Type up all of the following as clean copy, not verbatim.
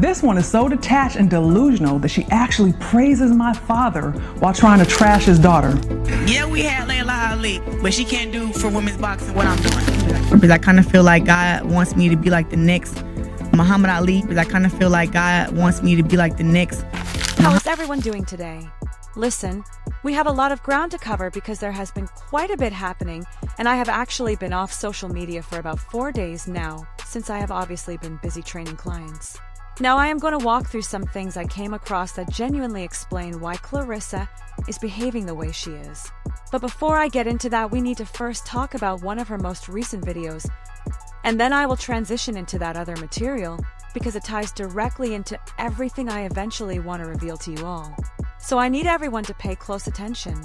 This one is so detached and delusional that she actually praises my father while trying to trash his daughter. Yeah, we had Layla Ali, but she can't do for women's boxing what I'm doing. Because I kind of feel like God wants me to be like the next Muhammad Ali. Because I kind of feel like God wants me to be like the next. How is everyone doing today? Listen, we have a lot of ground to cover because there has been quite a bit happening, and I have actually been off social media for about 4 days now, since I have obviously been busy training clients. Now I am going to walk through some things I came across that genuinely explain why Clarissa is behaving the way she is. But before I get into that, we need to first talk about one of her most recent videos, and then I will transition into that other material because it ties directly into everything I eventually want to reveal to you all. So I need everyone to pay close attention.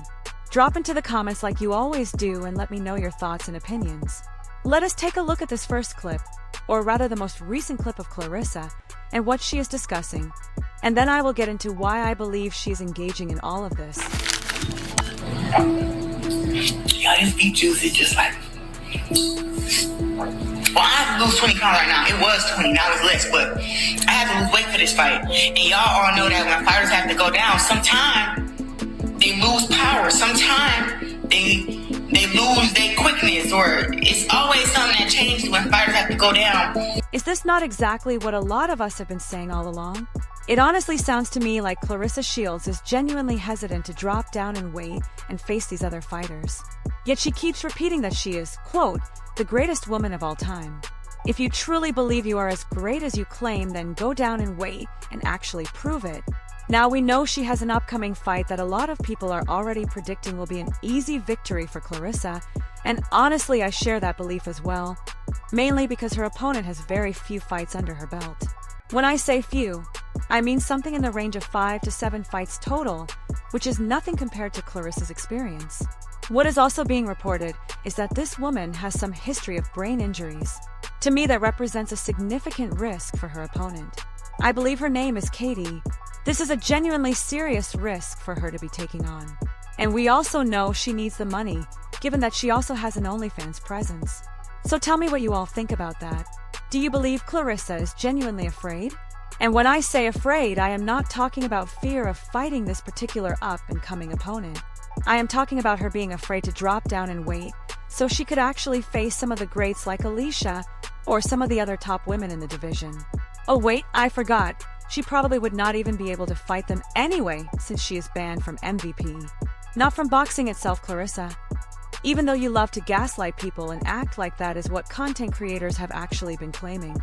Drop into the comments like you always do and let me know your thoughts and opinions. Let us take a look at this first clip, or rather the most recent clip of Clarissa, and what she is discussing, and then I will get into why I believe she is engaging in all of this. Y'all, this beef juice is just like... Well, I have to lose 20 pounds right now. It was 20, now it's less, but I have to lose weight for this fight. And y'all all know that when fighters have to go down, sometimes they lose power. Sometimes they lose their quickness, or it's always something that changes when fighters have to go down. Is this not exactly what a lot of us have been saying all along? It honestly sounds to me like Claressa Shields is genuinely hesitant to drop down in weight and face these other fighters. Yet she keeps repeating that she is, quote, the greatest woman of all time. If you truly believe you are as great as you claim, then go down in weight and actually prove it. Now we know she has an upcoming fight that a lot of people are already predicting will be an easy victory for Clarissa, and honestly I share that belief as well, mainly because her opponent has very few fights under her belt. When I say few, I mean something in the range of 5 to 7 fights total, which is nothing compared to Clarissa's experience. What is also being reported is that this woman has some history of brain injuries. To me, that represents a significant risk for her opponent. I believe her name is Katie. This is a genuinely serious risk for her to be taking on. And we also know she needs the money, given that she also has an OnlyFans presence. So tell me what you all think about that. Do you believe Clarissa is genuinely afraid? And when I say afraid, I am not talking about fear of fighting this particular up-and-coming opponent. I am talking about her being afraid to drop down in weight, so she could actually face some of the greats like Alicia, or some of the other top women in the division. Oh wait, I forgot. She probably would not even be able to fight them anyway, since she is banned from MVP. Not from boxing itself, Clarissa. Even though you love to gaslight people and act like that is what content creators have actually been claiming.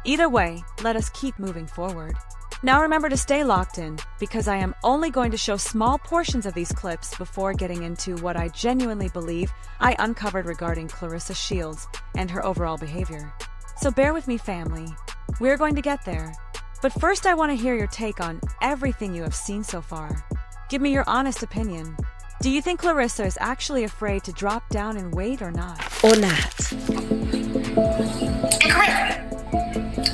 Either way, let us keep moving forward. Now remember to stay locked in, because I am only going to show small portions of these clips before getting into what I genuinely believe I uncovered regarding Claressa Shields and her overall behavior. So bear with me, family. We're going to get there. But first I want to hear your take on everything you have seen so far. Give me your honest opinion. Do you think Clarissa is actually afraid to drop down in weight or not? Or not? Incorrect.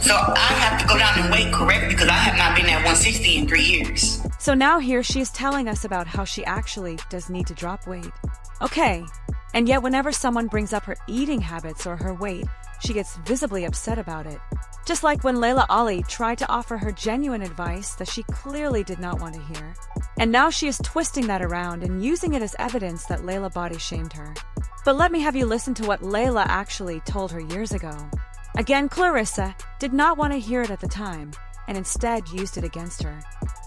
So I have to go down in weight, correct? Because I have not been at 160 in 3 years. So now here she is telling us about how she actually does need to drop weight. Okay, and yet whenever someone brings up her eating habits or her weight, she gets visibly upset about it. Just like when Layla Ali tried to offer her genuine advice that she clearly did not want to hear. And now she is twisting that around and using it as evidence that Layla body shamed her. But let me have you listen to what Layla actually told her years ago. Again, Clarissa did not want to hear it at the time, and instead used it against her.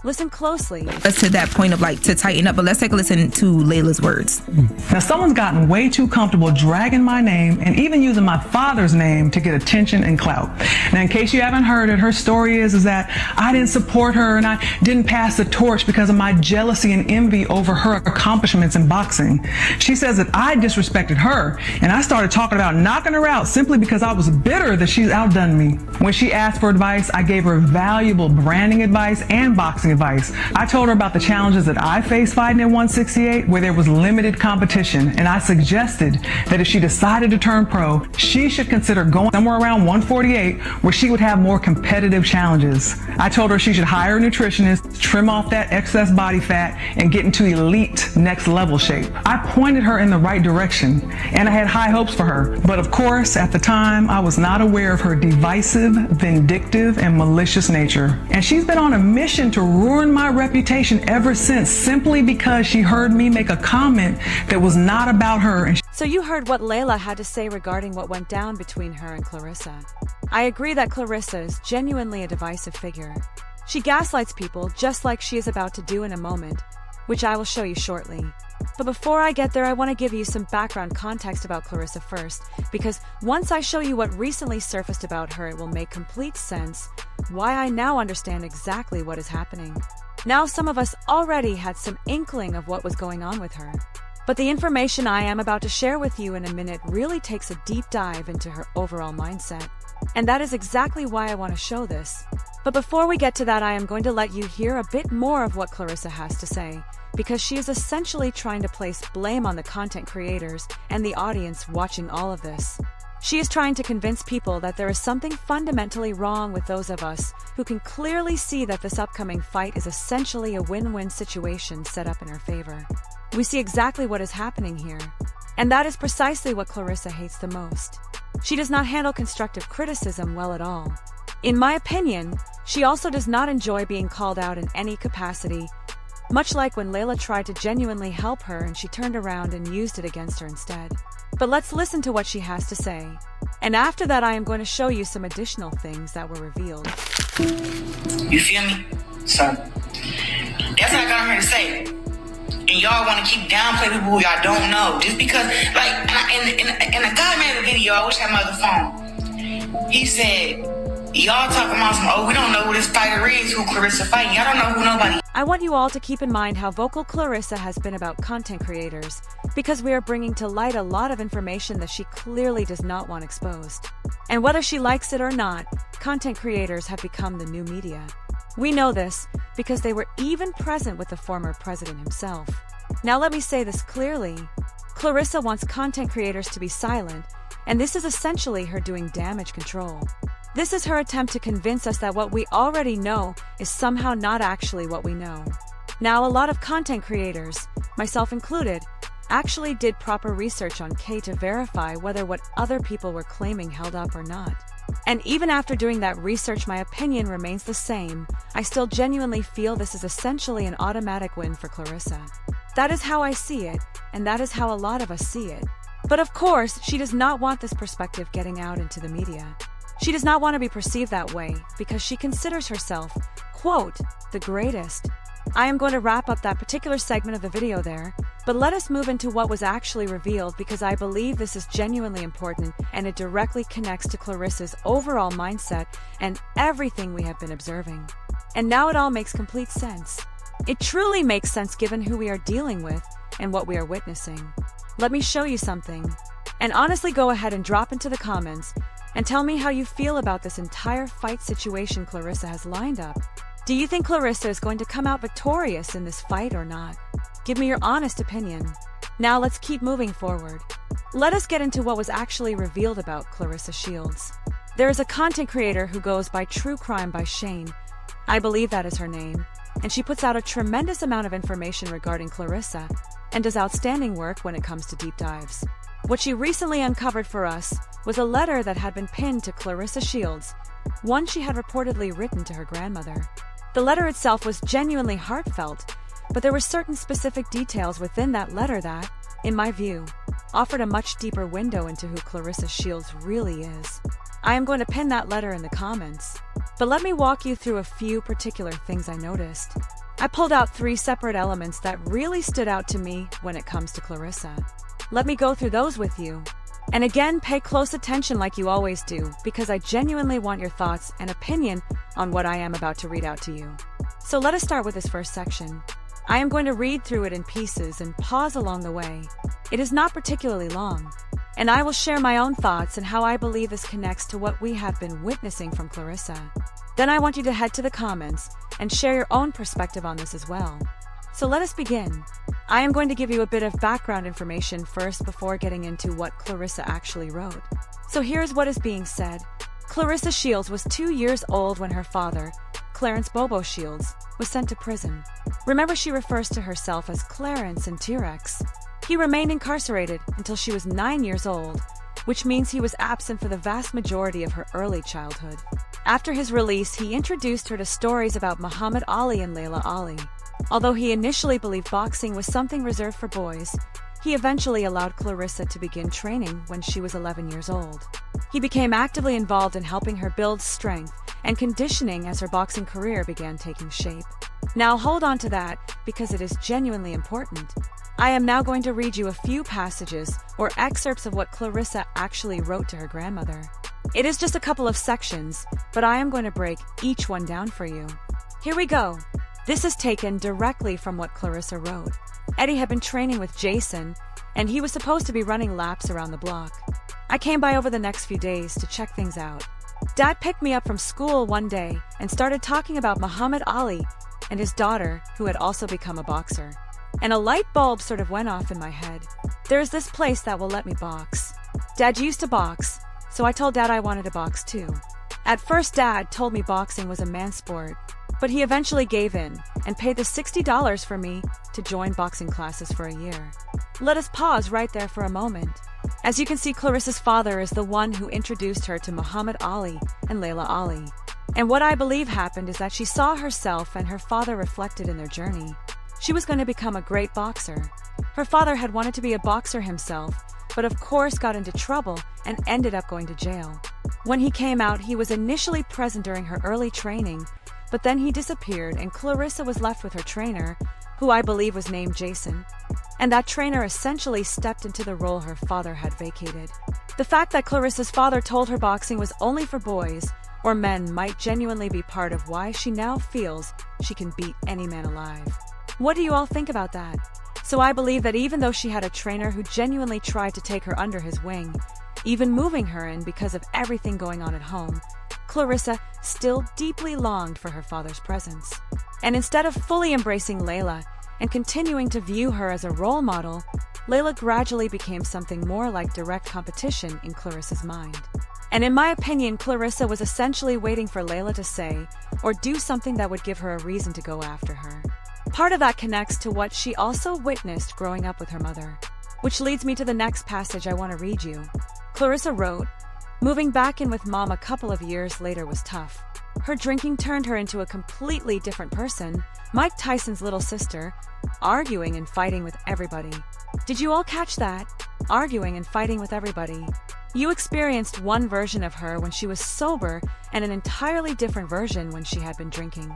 Listen closely. Us to that point of like to tighten up, but let's take a listen to Layla's words. Now someone's gotten way too comfortable dragging my name and even using my father's name to get attention and clout. Now in case you haven't heard it, her story is that I didn't support her and I didn't pass the torch because of my jealousy and envy over her accomplishments in boxing. She says that I disrespected her and I started talking about knocking her out simply because I was bitter that she's outdone me. When she asked for advice, I gave her valuable branding advice and boxing advice. I told her about the challenges that I faced fighting at 168 where there was limited competition, and I suggested that if she decided to turn pro, she should consider going somewhere around 148 where she would have more competitive challenges. I told her she should hire a nutritionist, trim off that excess body fat, and get into elite next level shape. I pointed her in the right direction, and I had high hopes for her. But of course, at the time, I was not aware of her divisive vindictive, and malicious nature. And she's been on a mission to ruin my reputation ever since, simply because she heard me make a comment that was not about her. And So you heard what Layla had to say regarding what went down between her and Clarissa. I agree that Clarissa is genuinely a divisive figure. She gaslights people just like she is about to do in a moment, which I will show you shortly. But before I get there, I want to give you some background context about Clarissa first, because once I show you what recently surfaced about her, it will make complete sense why I now understand exactly what is happening. Now, some of us already had some inkling of what was going on with her, but the information I am about to share with you in a minute really takes a deep dive into her overall mindset. And that is exactly why I want to show this. But before we get to that, I am going to let you hear a bit more of what Clarissa has to say, because she is essentially trying to place blame on the content creators and the audience watching all of this. She is trying to convince people that there is something fundamentally wrong with those of us who can clearly see that this upcoming fight is essentially a win-win situation set up in her favor. We see exactly what is happening here, and that is precisely what Clarissa hates the most. She does not handle constructive criticism well at all. In my opinion, she also does not enjoy being called out in any capacity, much like when Layla tried to genuinely help her and she turned around and used it against her instead. But let's listen to what she has to say. And after that, I am going to show you some additional things that were revealed. You feel me? So, that's what I got her to say. And y'all want to keep downplaying people who y'all don't know. Just because, like, and a guy made a video, I wish I had my other phone. He said, y'all talking about some, we don't know who this fighter is, who Clarissa fighting. Y'all don't know who nobody. I want you all to keep in mind how vocal Clarissa has been about content creators, because we are bringing to light a lot of information that she clearly does not want exposed. And whether she likes it or not, content creators have become the new media. We know this because they were even present with the former president himself. Now let me say this clearly. Clarissa wants content creators to be silent, and this is essentially her doing damage control. This is her attempt to convince us that what we already know is somehow not actually what we know. Now, a lot of content creators, myself included, actually did proper research on Kay to verify whether what other people were claiming held up or not. And even after doing that research, my opinion remains the same. I still genuinely feel this is essentially an automatic win for Clarissa. That is how I see it, and that is how a lot of us see it. But of course, she does not want this perspective getting out into the media. She does not want to be perceived that way because she considers herself, quote, the greatest. I am going to wrap up that particular segment of the video there, but let us move into what was actually revealed, because I believe this is genuinely important and it directly connects to Clarissa's overall mindset and everything we have been observing. And now it all makes complete sense. It truly makes sense given who we are dealing with and what we are witnessing. Let me show you something. And honestly, go ahead and drop into the comments and tell me how you feel about this entire fight situation Clarissa has lined up. Do you think Clarissa is going to come out victorious in this fight or not? Give me your honest opinion. Now let's keep moving forward. Let us get into what was actually revealed about Claressa Shields. There is a content creator who goes by True Crime by Shane. I believe that is her name. And she puts out a tremendous amount of information regarding Clarissa and does outstanding work when it comes to deep dives. What she recently uncovered for us was a letter that had been pinned to Claressa Shields, one she had reportedly written to her grandmother. The letter itself was genuinely heartfelt, but there were certain specific details within that letter that, in my view, offered a much deeper window into who Claressa Shields really is. I am going to pin that letter in the comments, but let me walk you through a few particular things I noticed. I pulled out 3 separate elements that really stood out to me when it comes to Clarissa. Let me go through those with you. And again, pay close attention like you always do, because I genuinely want your thoughts and opinion on what I am about to read out to you. So let us start with this first section. I am going to read through it in pieces and pause along the way. It is not particularly long, and I will share my own thoughts and how I believe this connects to what we have been witnessing from Clarissa. Then I want you to head to the comments and share your own perspective on this as well. So let us begin. I am going to give you a bit of background information first before getting into what Clarissa actually wrote. So here's what is being said. Claressa Shields was 2 years old when her father, Clarence Bobo Shields, was sent to prison. Remember, she refers to herself as Clarence in T-Rex. He remained incarcerated until she was 9 years old, which means he was absent for the vast majority of her early childhood. After his release, he introduced her to stories about Muhammad Ali and Layla Ali. Although he initially believed boxing was something reserved for boys, he eventually allowed Clarissa to begin training when she was 11 years old. He became actively involved in helping her build strength and conditioning as her boxing career began taking shape. Now hold on to that, because it is genuinely important. I am now going to read you a few passages or excerpts of what Clarissa actually wrote to her grandmother. It is just a couple of sections, but I am going to break each one down for you. Here we go. This is taken directly from what Clarissa wrote. Eddie had been training with Jason, and he was supposed to be running laps around the block. I came by over the next few days to check things out. Dad picked me up from school one day and started talking about Muhammad Ali and his daughter, who had also become a boxer. And a light bulb sort of went off in my head. There is this place that will let me box. Dad used to box, so I told Dad I wanted to box too. At first, Dad told me boxing was a man's sport, but he eventually gave in and paid the $60 for me to join boxing classes for a year. Let us pause right there for a moment. As you can see, Clarissa's father is the one who introduced her to Muhammad Ali and Layla Ali. And what I believe happened is that she saw herself and her father reflected in their journey. She was going to become a great boxer. Her father had wanted to be a boxer himself, but of course got into trouble and ended up going to jail. When he came out, he was initially present during her early training, but then he disappeared and Clarissa was left with her trainer, who I believe was named Jason. And that trainer essentially stepped into the role her father had vacated. The fact that Clarissa's father told her boxing was only for boys or men might genuinely be part of why she now feels she can beat any man alive. What do you all think about that? So I believe that even though she had a trainer who genuinely tried to take her under his wing, even moving her in because of everything going on at home, Clarissa still deeply longed for her father's presence. And instead of fully embracing Layla and continuing to view her as a role model, Layla gradually became something more like direct competition in Clarissa's mind. And in my opinion, Clarissa was essentially waiting for Layla to say or do something that would give her a reason to go after her. Part of that connects to what she also witnessed growing up with her mother, which leads me to the next passage I want to read you. Clarissa wrote, "Moving back in with Mom a couple of years later was tough. Her drinking turned her into a completely different person, Mike Tyson's little sister, arguing and fighting with everybody." Did you all catch that? Arguing and fighting with everybody. You experienced one version of her when she was sober and an entirely different version when she had been drinking.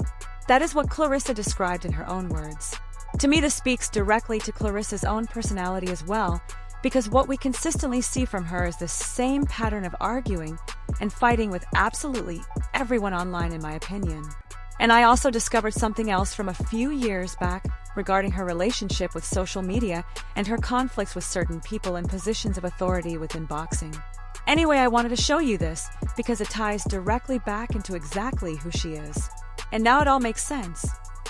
That is what Clarissa described in her own words. To me, this speaks directly to Clarissa's own personality as well, because what we consistently see from her is the same pattern of arguing and fighting with absolutely everyone online, in my opinion. And I also discovered something else from a few years back regarding her relationship with social media and her conflicts with certain people in positions of authority within boxing. Anyway, I wanted to show you this because it ties directly back into exactly who she is. And now it all makes sense.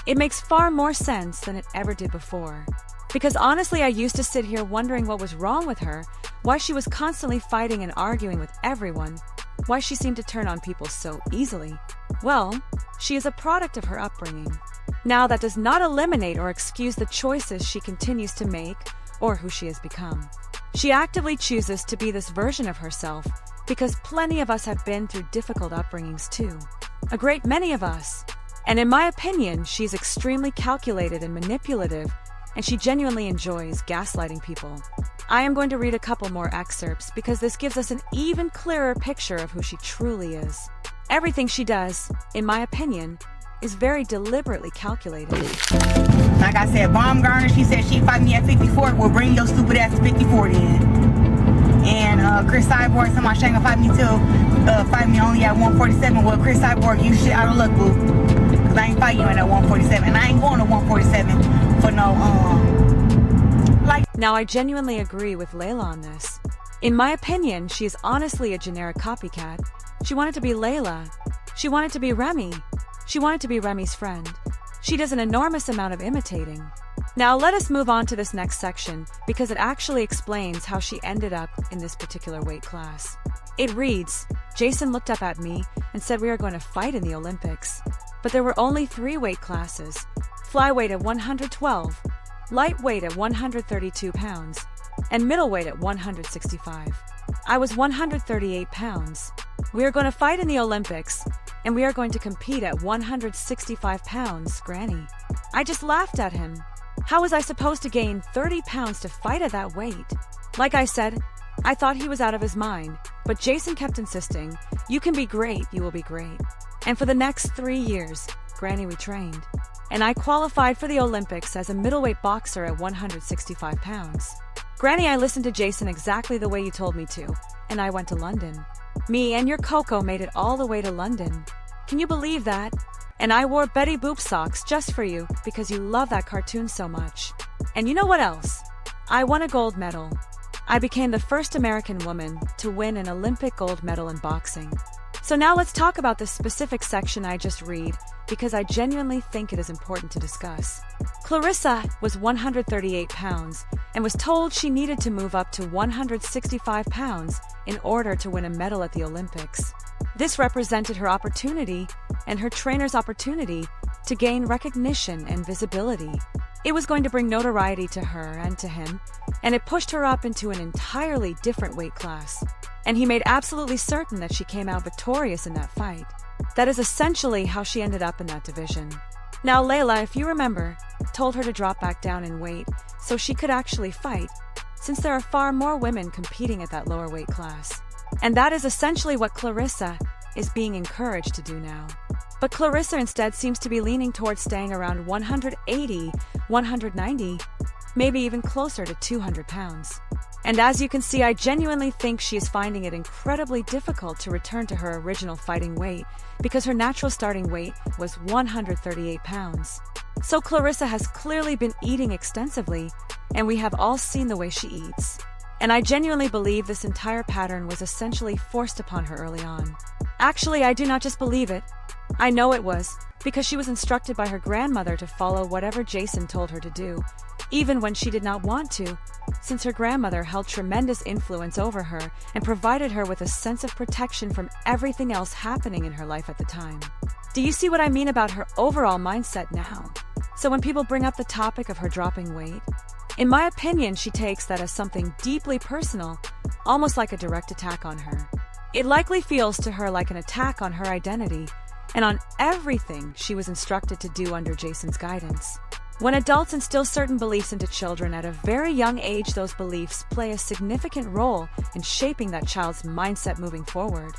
It makes far more sense than it ever did before. Because honestly, I used to sit here wondering what was wrong with her, why she was constantly fighting and arguing with everyone, why she seemed to turn on people so easily. Well, she is a product of her upbringing. Now, that does not eliminate or excuse the choices she continues to make or who she has become. She actively chooses to be this version of herself because plenty of us have been through difficult upbringings too. A great many of us. And in my opinion, she's extremely calculated and manipulative, and she genuinely enjoys gaslighting people. I am going to read a couple more excerpts because this gives us an even clearer picture of who she truly is. Everything she does, in my opinion, is very deliberately calculated. Like I said, Baumgartner, she said she'd fight me at 54. Well, bring your stupid ass to 54 then. And Chris Cyborg, somebody she ain't gonna fight me till fight me only at 147. Well, Chris Cyborg, you shit out of luck, boo. Cause I ain't fight you at 147. And I ain't going to 147 for no, Now, I genuinely agree with Layla on this. In my opinion, she is honestly a generic copycat. She wanted to be Layla. She wanted to be Remy. She wanted to be Remy's friend. She does an enormous amount of imitating. Now let us move on to this next section because it actually explains how she ended up in this particular weight class. It reads, "Jason looked up at me and said we are going to fight in the Olympics. But there were only 3 weight classes. Flyweight at 112, lightweight at 132 pounds, and middleweight at 165. I was 138 pounds. We are going to fight in the Olympics, and we are going to compete at 165 pounds, Granny. I just laughed at him. How was I supposed to gain 30 pounds to fight at that weight? Like I said, I thought he was out of his mind, but Jason kept insisting, you can be great, you will be great. And for the next 3 years, Granny, we trained. And I qualified for the Olympics as a middleweight boxer at 165 pounds. Granny, I listened to Jason exactly the way you told me to, and I went to London. Me and your Coco made it all the way to London. Can you believe that? And I wore Betty Boop socks just for you because you love that cartoon so much. And you know what else? I won a gold medal. I became the first American woman to win an Olympic gold medal in boxing. So now let's talk about this specific section I just read because I genuinely think it is important to discuss. Clarissa was 138 pounds and was told she needed to move up to 165 pounds in order to win a medal at the Olympics. This represented her opportunity and her trainer's opportunity to gain recognition and visibility. It was going to bring notoriety to her and to him, and it pushed her up into an entirely different weight class. And he made absolutely certain that she came out victorious in that fight. That is essentially how she ended up in that division. Now Layla, if you remember, told her to drop back down in weight so she could actually fight, since there are far more women competing at that lower weight class. And that is essentially what Clarissa is being encouraged to do now. But Clarissa instead seems to be leaning towards staying around 180, 190, maybe even closer to 200 pounds. And as you can see, I genuinely think she is finding it incredibly difficult to return to her original fighting weight because her natural starting weight was 138 pounds. So Clarissa has clearly been eating extensively, and we have all seen the way she eats. And I genuinely believe this entire pattern was essentially forced upon her early on. Actually, I do not just believe it. I know it was, because she was instructed by her grandmother to follow whatever Jason told her to do, even when she did not want to, since her grandmother held tremendous influence over her and provided her with a sense of protection from everything else happening in her life at the time. Do you see what I mean about her overall mindset now? So when people bring up the topic of her dropping weight, in my opinion, she takes that as something deeply personal, almost like a direct attack on her. It likely feels to her like an attack on her identity and on everything she was instructed to do under Jason's guidance. When adults instill certain beliefs into children at a very young age, those beliefs play a significant role in shaping that child's mindset moving forward.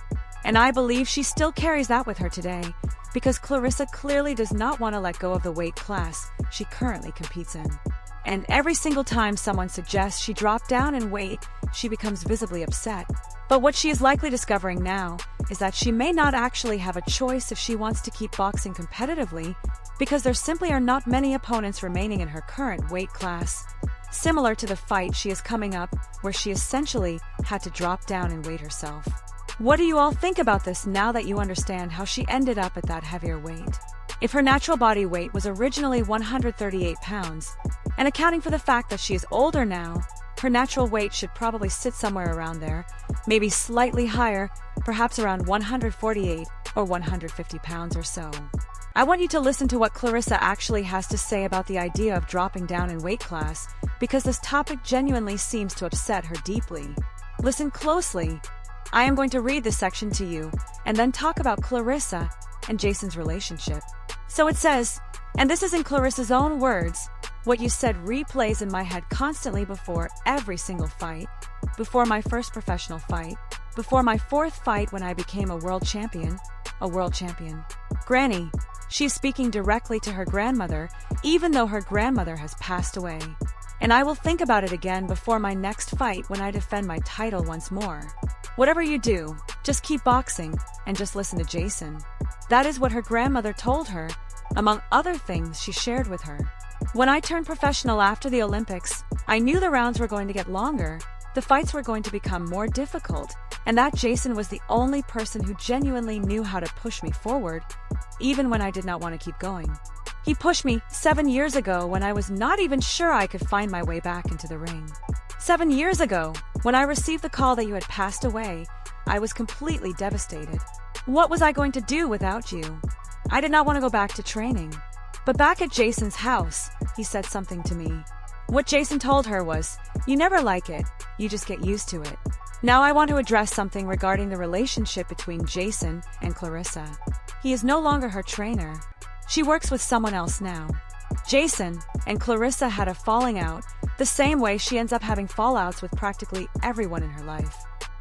And I believe she still carries that with her today, because Clarissa clearly does not want to let go of the weight class she currently competes in. And every single time someone suggests she drop down in weight, she becomes visibly upset. But what she is likely discovering now is that she may not actually have a choice if she wants to keep boxing competitively, because there simply are not many opponents remaining in her current weight class, similar to the fight she is coming up where she essentially had to drop down and weight herself. What do you all think about this now that you understand how she ended up at that heavier weight? If her natural body weight was originally 138 pounds, and accounting for the fact that she is older now, her natural weight should probably sit somewhere around there, maybe slightly higher, perhaps around 148 or 150 pounds or so. I want you to listen to what Clarissa actually has to say about the idea of dropping down in weight class, because this topic genuinely seems to upset her deeply. Listen closely. I am going to read this section to you, and then talk about Clarissa and Jason's relationship. So it says, and this is in Clarissa's own words, what you said replays in my head constantly before every single fight, before my first professional fight, before my fourth fight when I became a world champion. Granny, she is speaking directly to her grandmother, even though her grandmother has passed away. And I will think about it again before my next fight when I defend my title once more. Whatever you do, just keep boxing and just listen to Jason. That is what her grandmother told her, among other things she shared with her. When I turned professional after the Olympics, I knew the rounds were going to get longer, the fights were going to become more difficult, and that Jason was the only person who genuinely knew how to push me forward, even when I did not want to keep going. He pushed me 7 years ago when I was not even sure I could find my way back into the ring. 7 years ago, when I received the call that you had passed away, I was completely devastated. What was I going to do without you? I did not want to go back to training. But back at Jason's house, he said something to me. What Jason told her was, "You never like it, you just get used to it." Now I want to address something regarding the relationship between Jason and Clarissa. He is no longer her trainer. She works with someone else now. Jason and Clarissa had a falling out, the same way she ends up having fallouts with practically everyone in her life.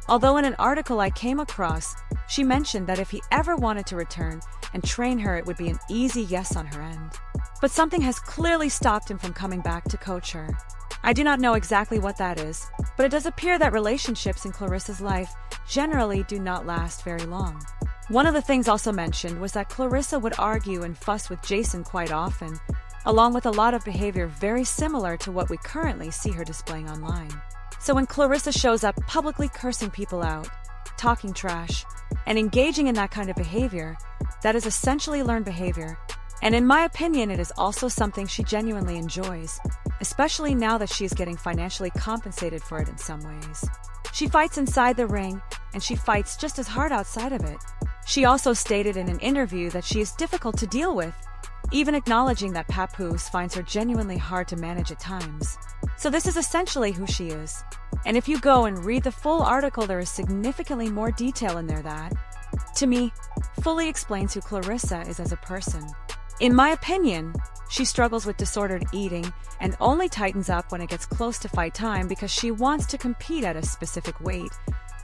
Although in an article I came across, she mentioned that if he ever wanted to return and train her, it would be an easy yes on her end. But something has clearly stopped him from coming back to coach her. I do not know exactly what that is, but it does appear that relationships in Clarissa's life generally do not last very long. One of the things also mentioned was that Clarissa would argue and fuss with Jason quite often, along with a lot of behavior very similar to what we currently see her displaying online. So when Clarissa shows up publicly cursing people out, talking trash, and engaging in that kind of behavior, that is essentially learned behavior, and in my opinion it is also something she genuinely enjoys, especially now that she is getting financially compensated for it in some ways. She fights inside the ring, and she fights just as hard outside of it. She also stated in an interview that she is difficult to deal with, even acknowledging that Papoose finds her genuinely hard to manage at times. So this is essentially who she is. And if you go and read the full article, there is significantly more detail in there that, to me, fully explains who Clarissa is as a person. In my opinion, she struggles with disordered eating and only tightens up when it gets close to fight time because she wants to compete at a specific weight,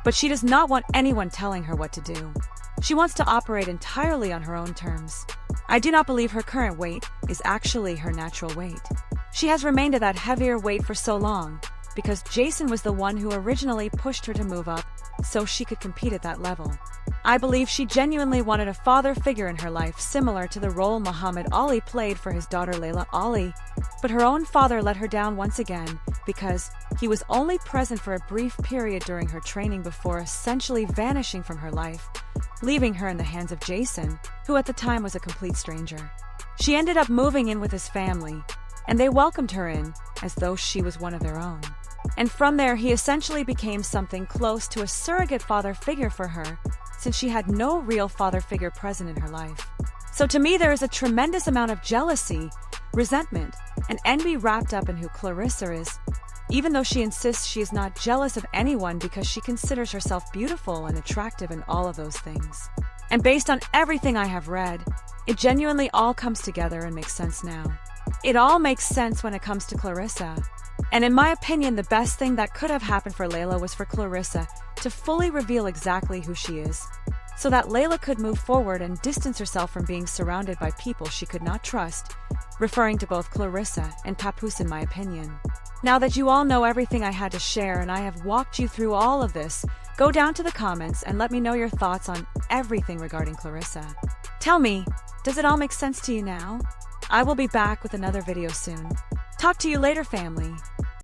but she does not want anyone telling her what to do. She wants to operate entirely on her own terms. I do not believe her current weight is actually her natural weight. She has remained at that heavier weight for so long because Jason was the one who originally pushed her to move up so she could compete at that level. I believe she genuinely wanted a father figure in her life similar to the role Muhammad Ali played for his daughter Layla Ali, but her own father let her down once again because he was only present for a brief period during her training before essentially vanishing from her life, leaving her in the hands of Jason, who at the time was a complete stranger. She ended up moving in with his family, and they welcomed her in as though she was one of their own. And from there, he essentially became something close to a surrogate father figure for her, since she had no real father figure present in her life. So to me, there is a tremendous amount of jealousy, resentment, and envy wrapped up in who Clarissa is, even though she insists she is not jealous of anyone because she considers herself beautiful and attractive and all of those things. And based on everything I have read, it genuinely all comes together and makes sense now. It all makes sense when it comes to Clarissa. And in my opinion, the best thing that could have happened for Layla was for Clarissa to fully reveal exactly who she is, so that Layla could move forward and distance herself from being surrounded by people she could not trust, referring to both Clarissa and Papoose in my opinion. Now that you all know everything I had to share and I have walked you through all of this, go down to the comments and let me know your thoughts on everything regarding Clarissa. Tell me, does it all make sense to you now? I will be back with another video soon. Talk to you later, family.